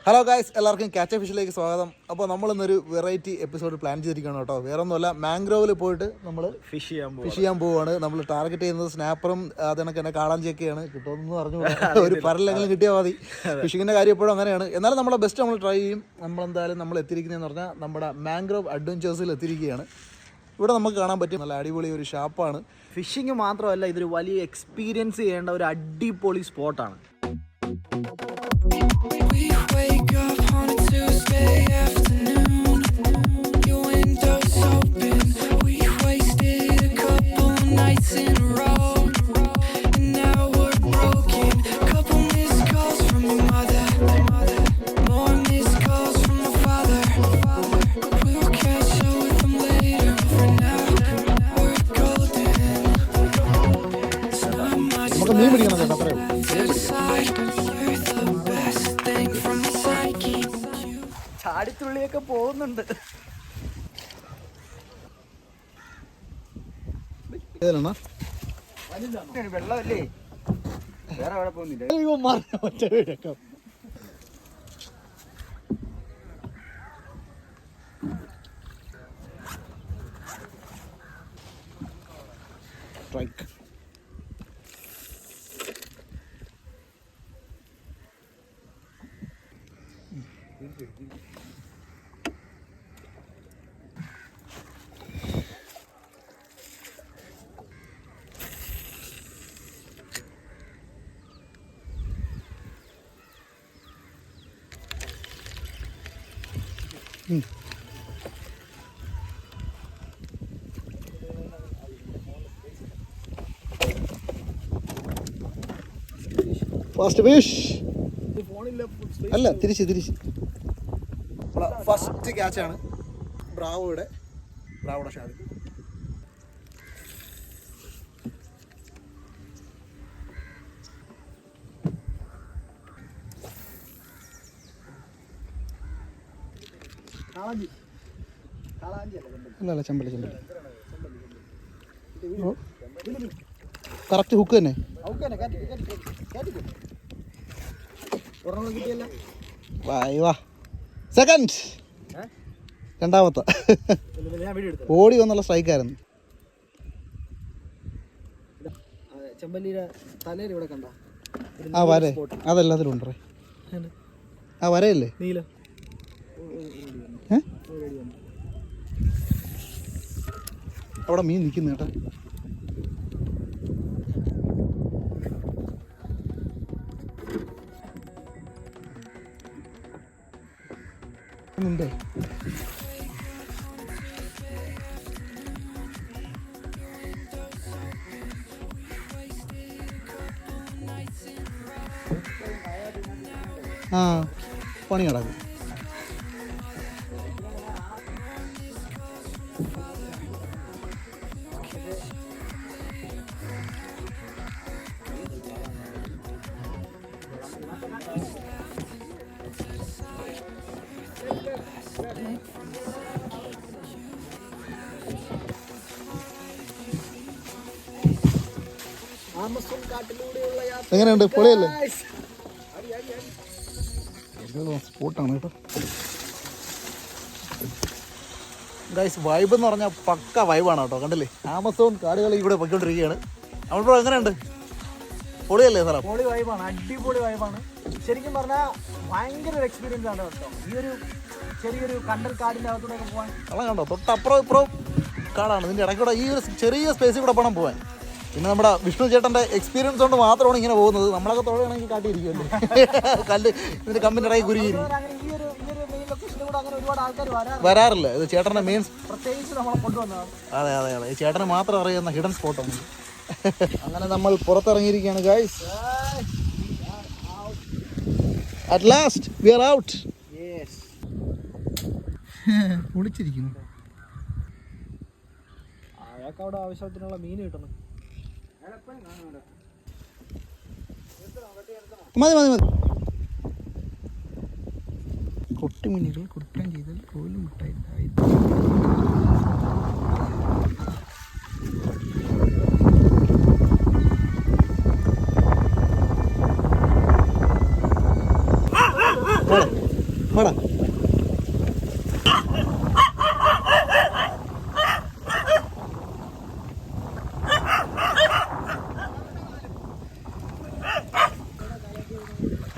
Hello guys, എല്ലാവർക്കും catch ഫിഷിലേക്ക് സ്വാഗതം. അപ്പോൾ നമ്മളിന്നൊരു വെറൈറ്റി എപ്പിസോഡ് പ്ലാൻ ചെയ്തിരിക്കുകയാണ് കേട്ടോ. വേറെ ഒന്നുമല്ല, മാംഗ്രോവിൽ പോയിട്ട് നമ്മൾ ഫിഷ് ചെയ്യാൻ പോവുകയാണ്. നമ്മൾ ടാർഗറ്റ് ചെയ്യുന്നത് സ്നാപ്പറും അതിനൊക്കെ തന്നെ കാളാഞ്ചിയൊക്കെയാണ്. കിട്ടുമെന്ന് പറഞ്ഞു ഒരു പരലെങ്കിലും കിട്ടിയാൽ മതി. ഫിഷിങ്ങിൻ്റെ കാര്യം എപ്പോഴും അങ്ങനെയാണ്. എന്നാലും നമ്മളെ ബെസ്റ്റ് നമ്മൾ ട്രൈ ചെയ്യും. നമ്മളെന്തായാലും നമ്മൾ എത്തിയിരിക്കുന്നതെന്ന് പറഞ്ഞാൽ നമ്മുടെ മാംഗ്രോവ് അഡ്വഞ്ചേഴ്സിൽ എത്തിയിരിക്കുകയാണ്. ഇവിടെ നമുക്ക് കാണാൻ പറ്റും നല്ല അടിപൊളി ഒരു ഷാപ്പാണ്. ഫിഷിങ് മാത്രമല്ല, ഇതൊരു വലിയ എക്സ്പീരിയൻസ് ചെയ്യേണ്ട ഒരു അടിപൊളി സ്പോട്ടാണ്. We wake up on a Tuesday afternoon. Your window's open. We wasted a couple nights in a row, and now we're broken. Couple missed calls from your mother, more missed calls from my father. We'll catch up with them later. For now, we're golden. It's not much left inside. You're the best thing from the psyche. ചാടിത്തുള്ളിയൊക്കെ പോകുന്നുണ്ട്. വെള്ളമല്ലേ, വേറെ എവിടെ പോകുന്നില്ല. Fast fish അല്ല, തിരിച്ച് first ക്യാച്ചാണ് ബ്രാവോയുടെ Shaadi. അല്ല ചെമ്പല്ലി correct hook തന്നെ. Second, രണ്ടാമത്തെ ഓടി വന്നുള്ള സ്ട്രൈക്കായിരുന്നു. ചെമ്പല്ലിയുടെ തലയിൽ ഇവിടെ കണ്ട ആ വര അതെല്ലാത്തിലും ഉണ്ടേ. ആ വരയല്ലേ നീല അവിടെ മീൻ നിൽക്കുന്ന കേട്ടാ. ഉണ്ടേ ആ പണി കിടക്കും. എങ്ങനെയുണ്ട്? പൊളിയല്ലേ? സ്പോട്ടാണ് കേട്ടോ ഗൈസ്. വൈബ് എന്ന് പറഞ്ഞാൽ പക്ക വൈബാണ് കേട്ടോ. കണ്ടില്ലേ, ആമസോൺ കാടുകളിൽ കൂടെ പൊയ്ക്കൊണ്ടിരിക്കുകയാണ്. അവിടെ എങ്ങനെയുണ്ട്? പൊളിയല്ലേ സാറേ? പൊളി വൈബാണ്, അടിപൊളി വൈബാണ്. ശരിക്കും പറഞ്ഞാൽ ഭയങ്കര ഒരു എക്സ്പീരിയൻസ് ആണ് കേട്ടോ. ഈ ഒരു ചെറിയൊരു കണ്ടൽ കാടിൻ്റെ അകത്തൂടെയൊക്കെ പോകാൻ. അതാ കണ്ടോ, തൊട്ടപ്പുറം ഇപ്പുറം കാടാണ്. ഇതിൻ്റെ ഇടയ്ക്കൂടെ ഈ ഒരു ചെറിയ സ്പേസിൽ കൂടെ പണം പോകാൻ. പിന്നെ നമ്മുടെ വിഷ്ണു ചേട്ടൻ്റെ എക്സ്പീരിയൻസ് കൊണ്ട് മാത്രമാണ് ഇങ്ങനെ പോകുന്നത്. നമ്മളൊക്കെ തൊഴയാണെങ്കിൽ കാട്ടിയിരിക്കുമല്ലേ, കല്ല് ഇതിൻ്റെ കമ്പിൻ്റെ ഇടയിൽ കുരുകിയിരിക്കും. വരാറില്ല. ഇത് ചേട്ടൻ്റെ മെയിൻ, പ്രത്യേകിച്ച് നമ്മളെ കൊണ്ടുവന്നതാണ്. അതെ ഈ ചേട്ടന് മാത്രം അറിയുന്ന ഹിഡൻ സ്പോട്ടാണ്. അങ്ങനെ നമ്മൾ പുറത്തിറങ്ങിയിരിക്കുകയാണ് guys. At last we are out. ഒളിച്ചിരിക്കുന്നു. അയാൾക്ക് അവിടെ ആവശ്യത്തിനുള്ള മീൻ കിട്ടണം. മതി. കൊട്ടുമീനുകൾ കുട്ടൻ ചെയ്താൽ കോലും മുട്ടായി. വാടാ.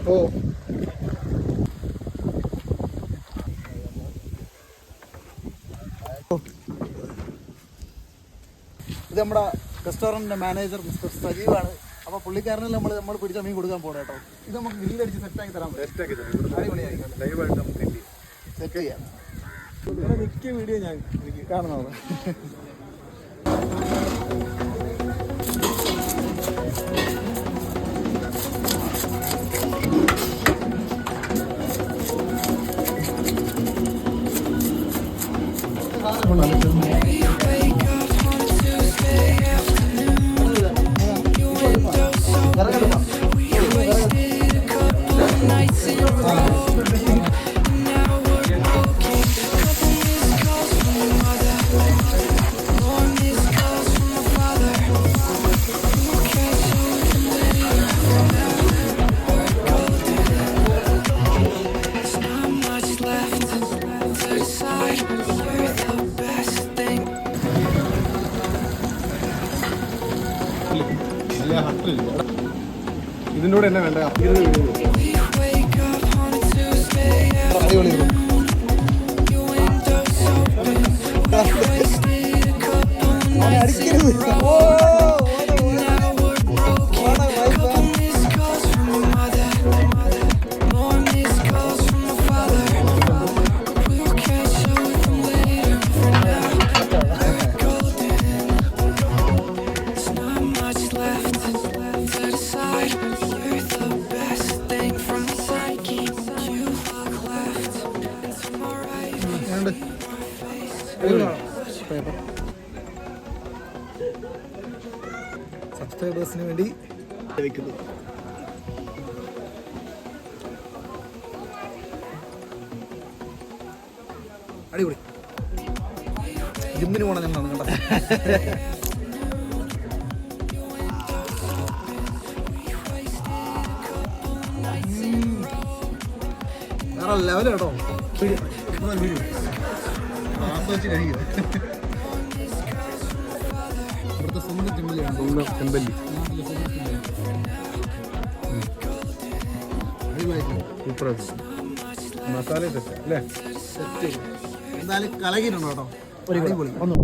ഓ ഇത് നമ്മുടെ റെസ്റ്റോറൻറ്റിൻ്റെ മാനേജർ മിസ്റ്റർ സജീവാണ്. അപ്പോൾ പുള്ളിക്കാരനിൽ നമ്മൾ പിടിച്ച മീൻ കൊടുക്കാൻ പോകണം കേട്ടോ. ഇത് നമുക്ക് ഗ്രില്ലടിച്ച് സെറ്റാക്കി തരാൻ പറ്റും. അടിപൊളിയായിരിക്കും. ലൈവായിട്ട് നമുക്ക് സെറ്റ് ചെയ്യാം. മിക്ക വീഡിയോ ഞാൻ കാണുന്നതാണ്. ഇതിൻ്റെ കൂടെ എന്നാ വേണ്ട? സബ്സ്ക്രൈബേഴ്സിന് വേണ്ടി വെക്കുന്നു. അടിപൊളി. ജിമ്മിന് പോകണം ഞങ്ങളാണ് കേട്ടോ. വേറെ ലെവൽ കേട്ടോ. ഇവിടുത്തെ സ്വന്തം ചെമ്പല്ലിയാണ്. ചെമ്പല്ലി സൂപ്പർ മസാല സെറ്റ് അല്ലേ? സെറ്റ് എന്തായാലും കലകിയിട്ടുണ്ടോ കേട്ടോ. അടിപൊളി. ഒന്ന്